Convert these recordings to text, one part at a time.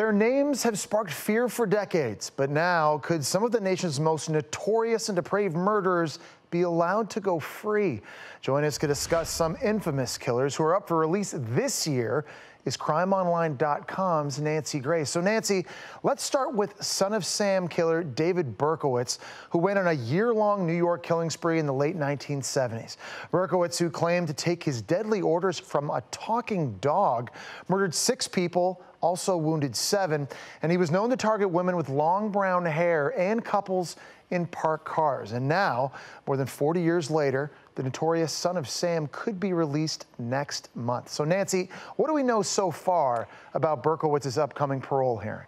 Their names have sparked fear for decades, but now could some of the nation's most notorious and depraved murderers be allowed to go free? Join us to discuss some infamous killers who are up for release this year is crimeonline.com's Nancy Grace. So Nancy, let's start with Son of Sam killer David Berkowitz, who went on a year-long New York killing spree in the late 1970s. Berkowitz, who claimed to take his deadly orders from a talking dog, murdered 6 people, also wounded 7, and he was known to target women with long brown hair and couples in parked cars. And now, more than 40 years later, the notorious Son of Sam could be released next month. So Nancy, what do we know so far about Berkowitz's upcoming parole hearing?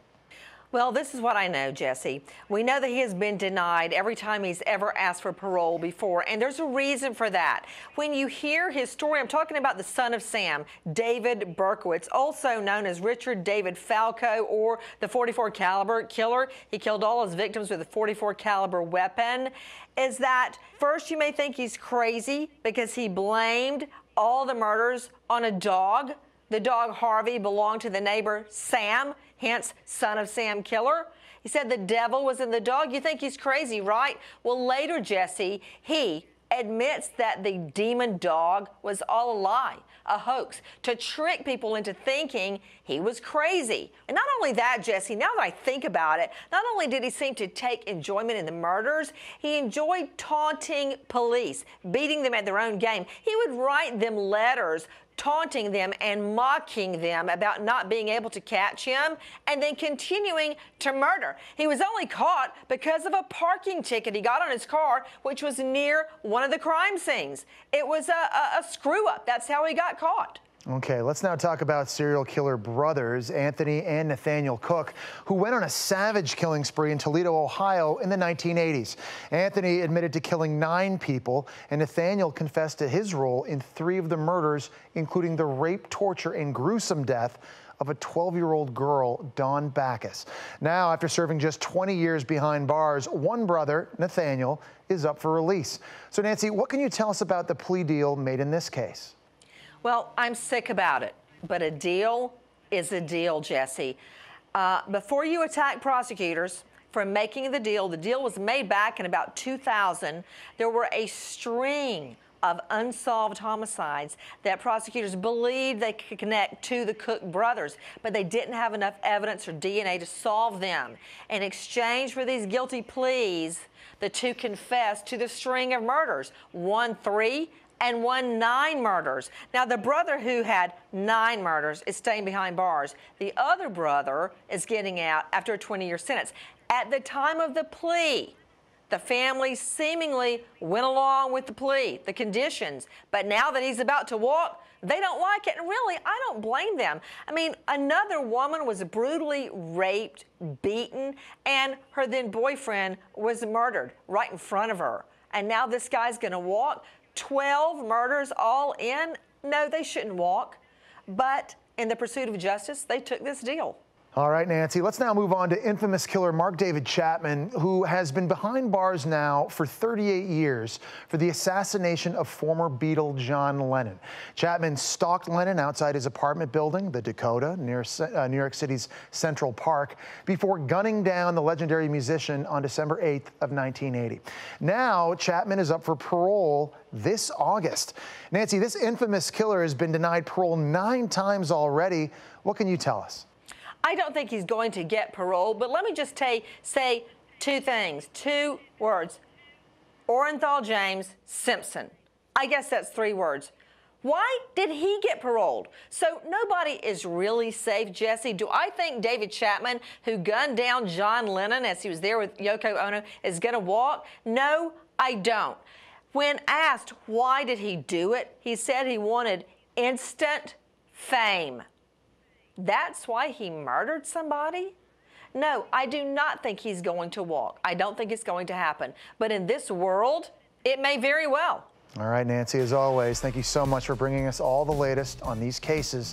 Well, this is what I know, Jesse. We know that he has been denied every time he's ever asked for parole before, and there's a reason for that. When you hear his story, I'm talking about the Son of Sam, David Berkowitz, also known as Richard David Falco, or the 44 caliber killer. He killed all his victims with a 44 caliber weapon. Is that first you may think he's crazy because he blamed all the murders on a dog. The dog Harvey belonged to the neighbor Sam, hence Son of Sam killer. He said the devil was in the dog. You think he's crazy, right? Well, later, Jesse, he admits that the demon dog was all a lie, a hoax, to trick people into thinking he was crazy. And not only that, Jesse, now that I think about it, not only did he seem to take enjoyment in the murders, he enjoyed taunting police, beating them at their own game. He would write them letters taunting them and mocking them about not being able to catch him, and then continuing to murder. He was only caught because of a parking ticket he got on his car, which was near one of the crime scenes. It was a screw-up. That's how he got caught. Okay, let's now talk about serial killer brothers Anthony and Nathaniel Cook, who went on a savage killing spree in Toledo, Ohio in the 1980s. Anthony admitted to killing 9 people, and Nathaniel confessed to his role in 3 of the murders, including the rape, torture, and gruesome death of a 12-year-old girl, Dawn Backus. Now, after serving just 20 years behind bars, one brother, Nathaniel, is up for release. So, Nancy, what can you tell us about the plea deal made in this case? Well, I'm sick about it, but a deal is a deal, Jesse. Before you attack prosecutors for making the deal was made back in about 2000. There were a string of unsolved homicides that prosecutors believed they could connect to the Cook brothers, but they didn't have enough evidence or DNA to solve them. In exchange for these guilty pleas, the 2 confessed to the string of murders, 1 3 and 1 9 murders. Now, the brother who had 9 murders is staying behind bars. The other brother is getting out after a 20-year sentence. At the time of the plea, the family seemingly went along with the plea, the conditions, but now that he's about to walk, they don't like it, and really, I don't blame them. I mean, another woman was brutally raped, beaten, and her then boyfriend was murdered right in front of her. And now this guy's gonna walk. 12 murders all in? No, they shouldn't walk. But in the pursuit of justice, they took this deal. All right, Nancy, let's now move on to infamous killer Mark David Chapman, who has been behind bars now for 38 years for the assassination of former Beatle John Lennon. Chapman stalked Lennon outside his apartment building, the Dakota, near New York City's Central Park, before gunning down the legendary musician on December 8th of 1980. Now, Chapman is up for parole this August. Nancy, this infamous killer has been denied parole 9 times already. What can you tell us? I don't think he's going to get parole, but let me just say 2 things, 2 words. Orenthal James Simpson. I guess that's 3 words. Why did he get paroled? So nobody is really safe, Jesse. Do I think David Chapman, who gunned down John Lennon as he was there with Yoko Ono, is going to walk? No, I don't. When asked why did he do it, he said he wanted instant fame. That's why he murdered somebody? No, I do not think he's going to walk. I don't think it's going to happen. But in this world, it may very well. All right, Nancy, as always, thank you so much for bringing us all the latest on these cases.